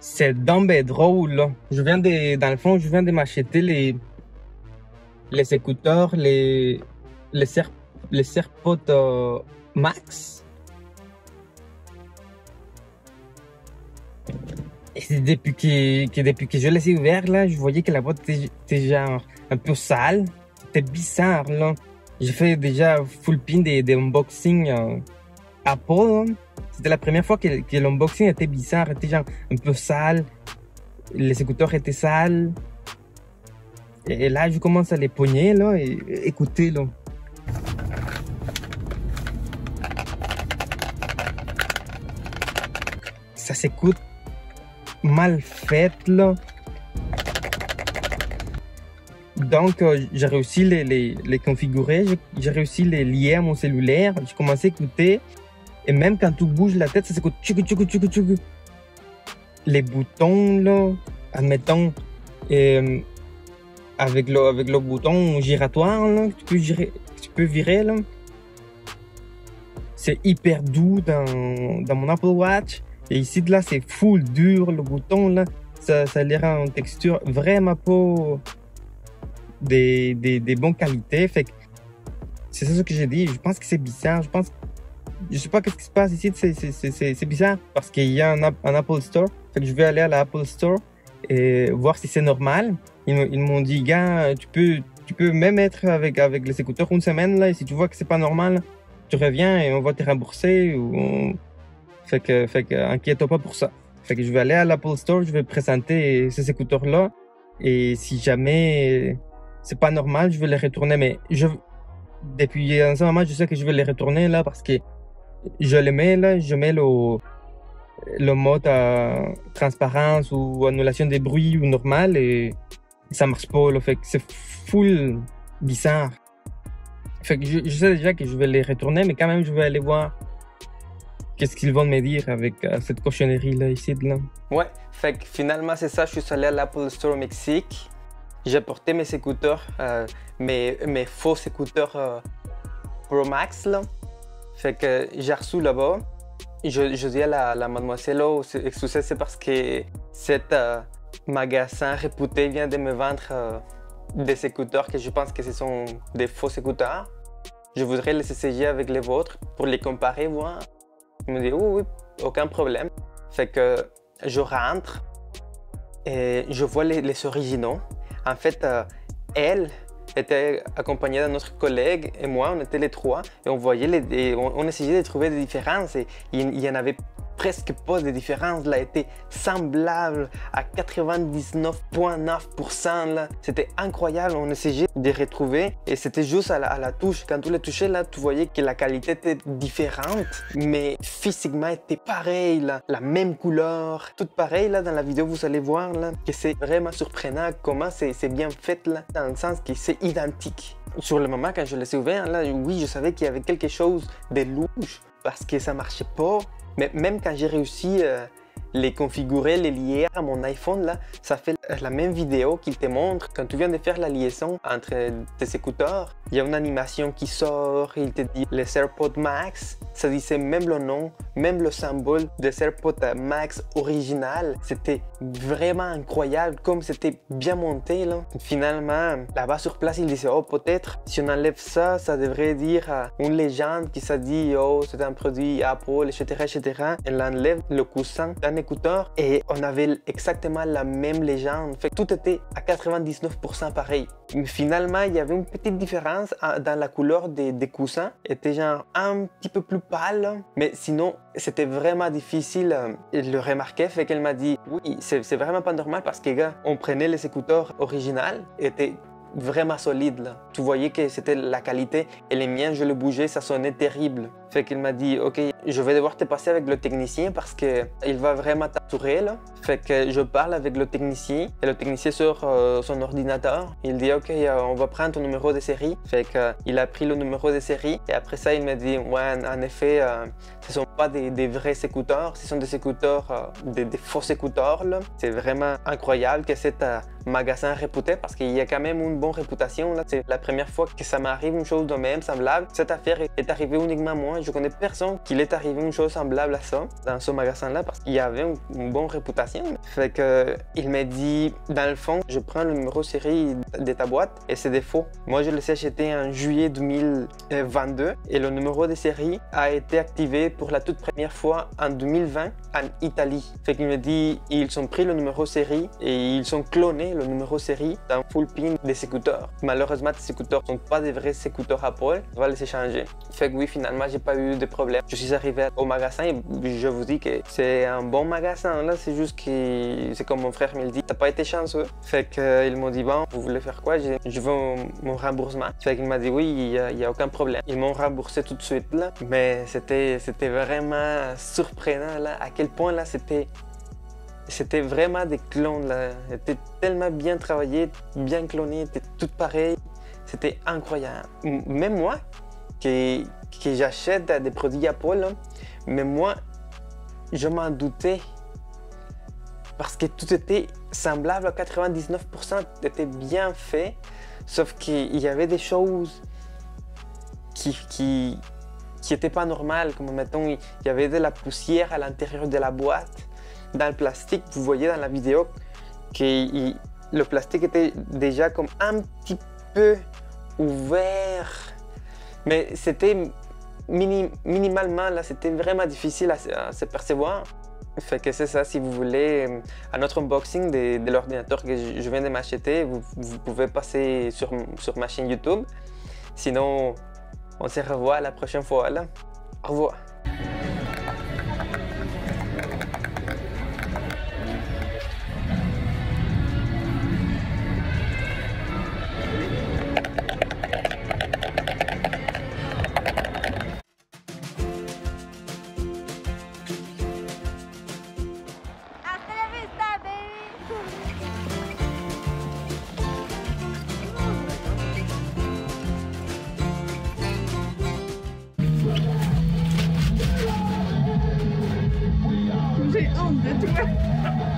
C'est donc ben drôle, là. Dans le fond, je viens de m'acheter les écouteurs, les, Air- les AirPods Max. Et c'est depuis que je les ai ouverts, là, je voyais que la boîte était genre un peu sale. C'était bizarre, là. J'ai fait déjà full pin des unboxings Apple, là. C'était la première fois que l'unboxing était bizarre, était genre un peu sale. Les écouteurs étaient sales. Et là, je commence à les pogner, là, et écouter, là. Ça s'écoute mal fait, là. Donc, j'ai réussi les configurer, j'ai réussi les lier à mon cellulaire. J'ai commencé à écouter. Et même quand tu bouges la tête, ça s'écoute tchoukou tchoukou tchoukou tchoukou. Les boutons, là, admettons, avec le bouton giratoire, là, tu peux virer, là. C'est hyper doux dans mon Apple Watch. Et ici, là, c'est full dur, le bouton, là. Ça a l'air en texture vraiment pas des bonnes qualités. Fait que c'est ça ce que j'ai dit. Je pense que c'est bizarre. Je sais pas qu'est-ce qui se passe ici. C'est bizarre parce qu'il y a un Apple Store. Fait que je vais aller à l'Apple Store et voir si c'est normal. Ils m'ont dit, gars, tu peux même être avec les écouteurs une semaine, là. Et si tu vois que c'est pas normal, tu reviens et on va te rembourser. Fait que inquiète-toi pas pour ça. Fait que je vais aller à l'Apple Store, je vais présenter ces écouteurs-là. Et si jamais c'est pas normal, je vais les retourner. Mais depuis un certain moment, je sais que je vais les retourner, là, parce que je les mets, là, je mets le mode à transparence ou annulation des bruits ou normal et ça marche pas, là. Fait que c'est full bizarre. Fait que je sais déjà que je vais les retourner, mais quand même, je vais aller voir qu'est-ce qu'ils vont me dire avec cette cochonnerie-là ici, là. Ouais, fait que finalement, c'est ça. Je suis allé à l'Apple Store au Mexique. J'ai porté mes écouteurs, mes faux écouteurs Pro Max, là. Fait que j'ai reçu là-bas. Je dis à la mademoiselle, oh, excusez, c'est parce que cet magasin réputé vient de me vendre des écouteurs que je pense que ce sont des faux écouteurs. Je voudrais les essayer avec les vôtres pour les comparer, voir. Il me dit, oui, aucun problème. Fait que je rentre et je vois les originaux. En fait, elle était accompagnée d'un autre collègue et moi, on était les trois et on voyait on essayait de trouver des différences et il y en avait presque pas de différence. Là, était semblable à 99,9%. Là, c'était incroyable. On essayait de retrouver et c'était juste à la touche. Quand tu les touchais là, tu voyais que la qualité était différente, mais physiquement était pareil. Là, la même couleur, tout pareil. Là, dans la vidéo, vous allez voir là que c'est vraiment surprenant comment c'est bien fait là, dans le sens que c'est identique. Sur le moment, quand je les ai ouverts, là, oui, je savais qu'il y avait quelque chose de louche parce que ça marchait pas. Mais même quand j'ai réussi les configurer, les lier à mon iPhone, là, ça fait la même vidéo qu'il te montre quand tu viens de faire la liaison entre tes écouteurs. Il y a une animation qui sort, il te dit les AirPods Max, ça disait même le nom, même le symbole des AirPods Max original. C'était vraiment incroyable, comme c'était bien monté, là. Finalement, là-bas sur place, il disait, oh, peut-être, si on enlève ça, ça devrait dire une légende qui s'est dit, oh, c'est un produit Apple, etc., etc. Elle enlève le coussin d'un écouteur et on avait exactement la même légende. Fait que tout était à 99% pareil. Mais finalement, il y avait une petite différence dans la couleur des coussins. Était genre un petit peu plus pâle, mais sinon, c'était vraiment difficile de le remarquer. Fait qu'elle m'a dit, oui, c'est vraiment pas normal parce que, gars, on prenait les écouteurs originales, étaient vraiment solides, là. Tu voyais que c'était la qualité et les miens, je les bougeais, ça sonnait terrible. Fait qu'il m'a dit, ok, je vais devoir te passer avec le technicien parce que il va vraiment t'assurer, là. Fait que je parle avec le technicien et le technicien sur son ordinateur. Il dit, ok, on va prendre ton numéro de série. Fait que il a pris le numéro de série et après ça, il m'a dit, ouais, en effet, ce sont pas des vrais écouteurs, ce sont des écouteurs, des faux écouteurs, là. C'est vraiment incroyable que cet magasin réputé parce qu'il y a quand même une bonne réputation, là. C'est la première fois que ça m'arrive une chose de même semblable. Cette affaire est arrivée uniquement à moi. Je connais personne qui est arrivé une chose semblable à ça dans ce magasin-là parce qu'il y avait une bonne réputation. information. Fait que il m'a dit, dans le fond, je prends le numéro série de ta boîte et c'est des faux. Moi, je l'ai acheté en juillet 2022 et le numéro de série a été activé pour la toute première fois en 2020 en Italie. Fait qu'il me dit, ils ont pris le numéro série et ils ont cloné le numéro série dans full pin des écouteurs. Malheureusement, ces écouteurs ne sont pas des vrais écouteurs Apple. On va les échanger. Fait que oui, finalement, j'ai pas eu de problème. Je suis arrivé au magasin et je vous dis que c'est un bon magasin. Là, c'est juste que c'est comme mon frère me le dit, t'as pas été chanceux. Fait qu'ils m'ont dit, bon, vous voulez faire quoi? Je veux mon remboursement. Fait qu'il m'a dit, oui, il y a aucun problème. Ils m'ont remboursé tout de suite là. Mais c'était vraiment surprenant là, à quel point là c'était vraiment des clones là. C'était tellement bien travaillé, bien cloné, c'était tout pareil. C'était incroyable. Même moi, que j'achète des produits Apple, là, mais moi, je m'en doutais. Parce que tout était semblable à 99%, était bien fait. Sauf qu'il y avait des choses qui n'étaient pas normales. Comme mettons, il y avait de la poussière à l'intérieur de la boîte. Dans le plastique, vous voyez dans la vidéo que le plastique était déjà comme un petit peu ouvert. Mais c'était minimalement, là, c'était vraiment difficile à se percevoir. Fait que c'est ça, si vous voulez un autre unboxing de l'ordinateur que je viens de m'acheter, vous pouvez passer sur ma chaîne YouTube. Sinon, on se revoit la prochaine fois là. Au revoir. J'ai honte de toi.